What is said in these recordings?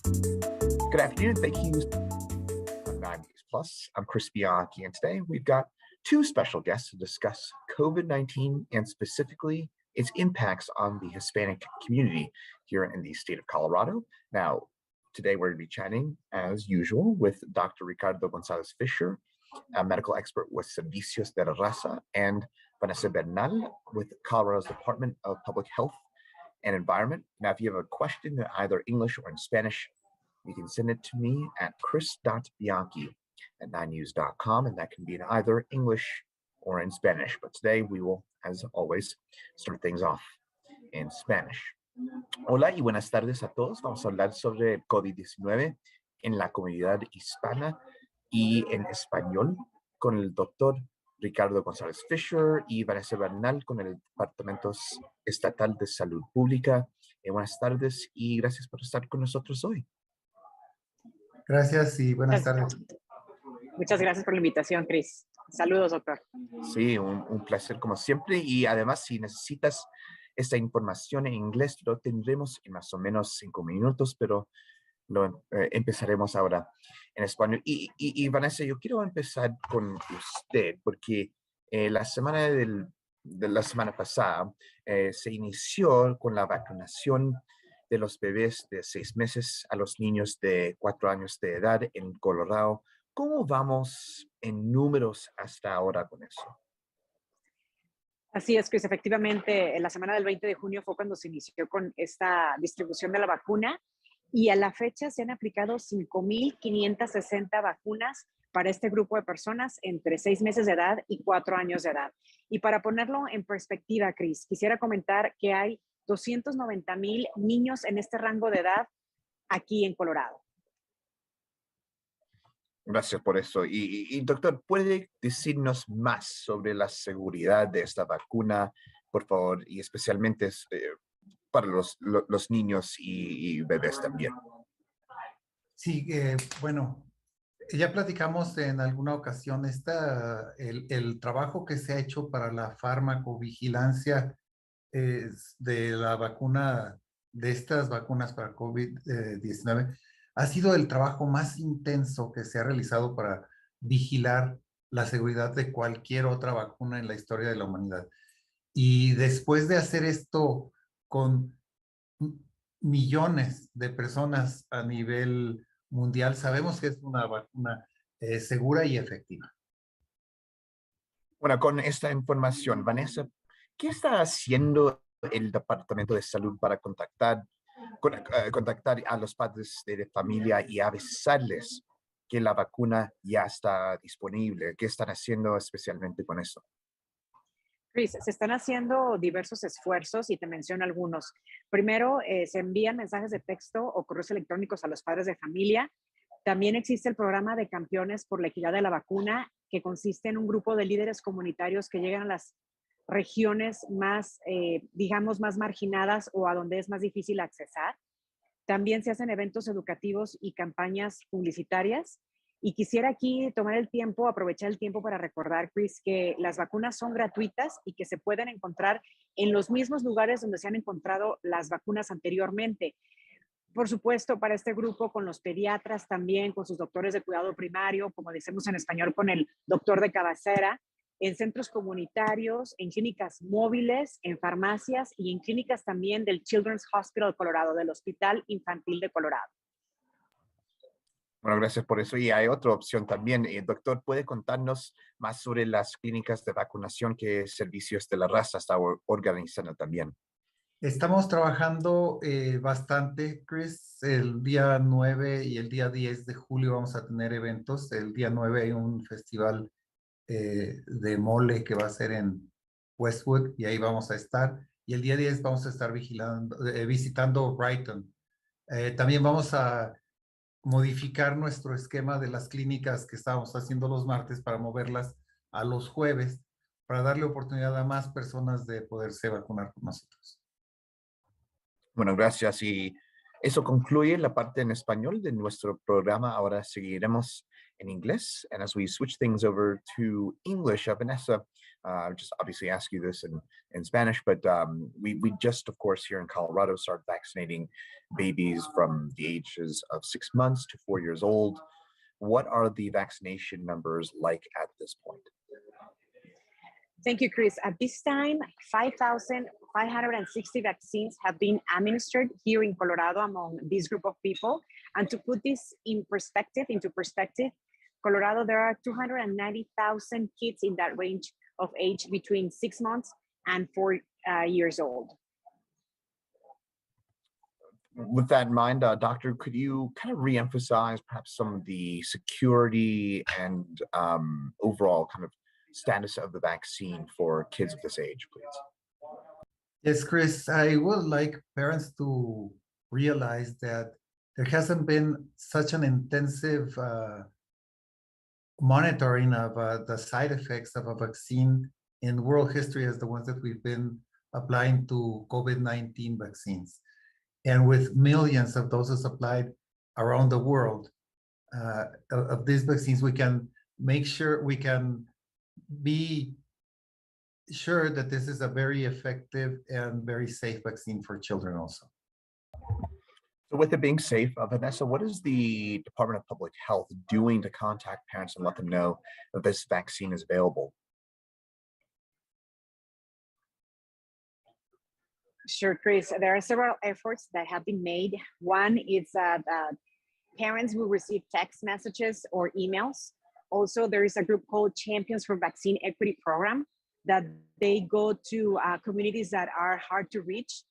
Good afternoon. Thank you. I'm 9 News Plus. I'm Chris Bianchi, and today we've got two special guests to discuss COVID-19 and specifically its impacts on the Hispanic community here in the state of Colorado. Now, today we're going to be chatting, as usual, with Dr. Ricardo González-Fisher, a medical expert with Servicios de la Raza, and Vanessa Bernal with Colorado's Department of Public Health and Environment. Now, if you have a question in either English or in Spanish, you can send it to me at chris.bianchi@9news.com, and that can be in either English or in Spanish. But today we will, as always, start things off in Spanish. Hola y buenas tardes a todos. Vamos a hablar sobre COVID-19 en la comunidad hispana y en español con el doctor Ricardo González-Fisher y Vanessa Bernal con el Departamento Estatal de Salud Pública. Buenas tardes y gracias por estar con nosotros hoy. Gracias y buenas tardes. Muchas gracias por la invitación, Chris. Saludos, doctor. Sí, un placer como siempre. Y además, si necesitas esta información en inglés, lo tendremos en más o menos 5 minutos, pero lo empezaremos ahora en español. Y Vanessa, yo quiero empezar con usted, porque la semana de la semana pasada se inició con la vacunación de los bebés de 6 meses a los niños de 4 años de edad en Colorado. ¿Cómo vamos en números hasta ahora con eso? Así es, Chris. Efectivamente, en la semana del 20 de junio fue cuando se inició con esta distribución de la vacuna y a la fecha se han aplicado 5,560 vacunas para este grupo de personas entre 6 meses de edad y 4 años de edad. Y para ponerlo en perspectiva, Chris, quisiera comentar que hay 290,000 niños en este rango de edad aquí en Colorado. Gracias por eso. Y doctor, ¿puede decirnos más sobre la seguridad de esta vacuna, por favor? Y especialmente para los niños y bebés también. Sí, bueno, ya platicamos en alguna ocasión el trabajo que se ha hecho para la farmacovigilancia de la vacuna, de estas vacunas para COVID-19, ha sido el trabajo más intenso que se ha realizado para vigilar la seguridad de cualquier otra vacuna en la historia de la humanidad. Y después de hacer esto con millones de personas a nivel mundial, sabemos que es una vacuna segura y efectiva. Bueno, con esta información, Vanessa, ¿qué está haciendo el Departamento de Salud para contactar a los padres de familia y avisarles que la vacuna ya está disponible? ¿Qué están haciendo especialmente con eso? Chris, se están haciendo diversos esfuerzos y te menciono algunos. Primero, se envían mensajes de texto o correos electrónicos a los padres de familia. También existe el programa de campeones por la equidad de la vacuna, que consiste en un grupo de líderes comunitarios que llegan a las regiones más, digamos, más marginadas o a donde es más difícil accesar. También se hacen eventos educativos y campañas publicitarias. Y quisiera aquí aprovechar el tiempo para recordar, Chris, que las vacunas son gratuitas y que se pueden encontrar en los mismos lugares donde se han encontrado las vacunas anteriormente. Por supuesto, para este grupo, con los pediatras también, con sus doctores de cuidado primario, como decimos en español, con el doctor de cabecera, en centros comunitarios, en clínicas móviles, en farmacias y en clínicas también del Children's Hospital de Colorado, del Hospital Infantil de Colorado. Bueno, gracias por eso. Y hay otra opción también. Doctor, ¿puede contarnos más sobre las clínicas de vacunación que Servicios de la Raza está organizando también? Estamos trabajando bastante, Chris. El día 9 y el día 10 de julio vamos a tener eventos. El día 9 hay un festival de mole que va a ser en Westwood y ahí vamos a estar. Y el día 10 vamos a estar visitando Brighton. También vamos a modificar nuestro esquema de las clínicas que estábamos haciendo los martes para moverlas a los jueves, para darle oportunidad a más personas de poderse vacunar con nosotros. Bueno, gracias. Y eso concluye la parte en español de nuestro programa. Ahora seguiremos en inglés. And as we switch things over to English, Vanessa, I'll just obviously ask you this in Spanish, but we just, of course, here in Colorado started vaccinating babies from the ages of 6 months to 4 years old. What are the vaccination numbers like at this point? Thank you, Chris. At this time, 5,560 vaccines have been administered here in Colorado among this group of people. And to put this into perspective, Colorado, there are 290,000 kids in that range of age between 6 months and 4 years old. With that in mind, Doctor, could you kind of reemphasize perhaps some of the security and overall kind of status of the vaccine for kids of this age, please? Yes, Chris, I would like parents to realize that there hasn't been such an intensive monitoring of the side effects of a vaccine in world history as the ones that we've been applying to COVID-19 vaccines. And with millions of doses applied around the world of these vaccines, we can make sure, we can be sure that this is a very effective and very safe vaccine for children also. So with it being safe, Vanessa, what is the Department of Public Health doing to contact parents and let them know that this vaccine is available? Sure, Chris. There are several efforts that have been made. One is that parents will receive text messages or emails. Also, there is a group called Champions for Vaccine Equity Program that they go to communities that are hard to reach,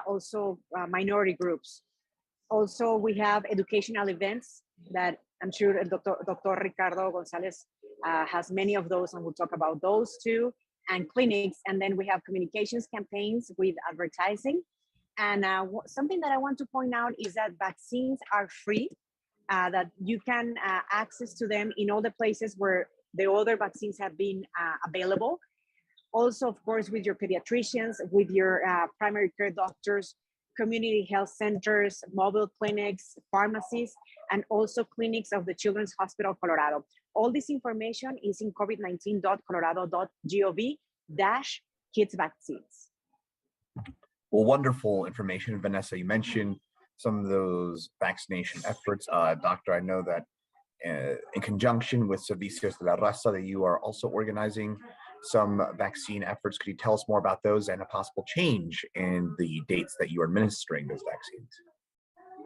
also minority groups. Also, we have educational events that I'm sure Dr. Ricardo González has many of those, and we'll talk about those too, and clinics. And then we have communications campaigns with advertising. And something that I want to point out is that vaccines are free, that you can access to them in all the places where the other vaccines have been available. Also, of course, with your pediatricians, with your primary care doctors, community health centers, mobile clinics, pharmacies, and also clinics of the Children's Hospital Colorado. All this information is in covid19.colorado.gov/kids vaccines. Well, wonderful information, Vanessa. You mentioned some of those vaccination efforts. Doctor, I know that in conjunction with Servicios de la Raza, that you are also organizing some vaccine efforts. Could you tell us more about those and a possible change in the dates that you are administering those vaccines?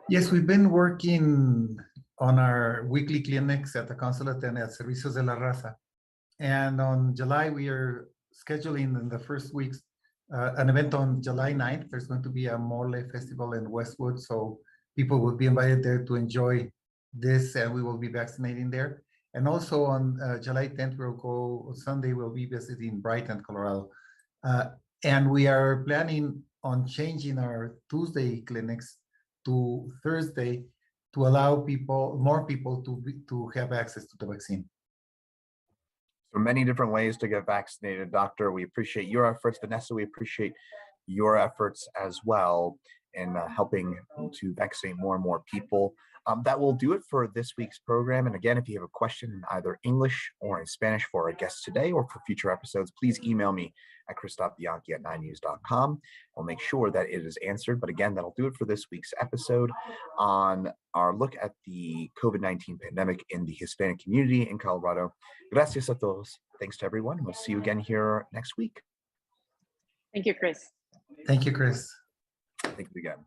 Yes, we've been working on our weekly clinics at the consulate and at Servicios de la Raza. And on July, we are scheduling in the first weeks an event on July 9th. There's going to be a mole festival in Westwood, so people will be invited there to enjoy this, and we will be vaccinating there. And also on July 10th, Sunday, we'll be visiting Brighton, Colorado. And we are planning on changing our Tuesday clinics to Thursday to allow more people to have access to the vaccine. So many different ways to get vaccinated, Doctor. We appreciate your efforts. Vanessa, we appreciate your efforts as well in helping to vaccinate more and more people. That will do it for this week's program. And again, if you have a question in either English or in Spanish for our guests today or for future episodes, please email me at chris.bianchi@9news.com. I'll make sure that it is answered. But again, that'll do it for this week's episode on our look at the COVID-19 pandemic in the Hispanic community in Colorado. Gracias a todos. Thanks to everyone. We'll see you again here next week. Thank you, Chris. Thank you, Chris. Thank you again.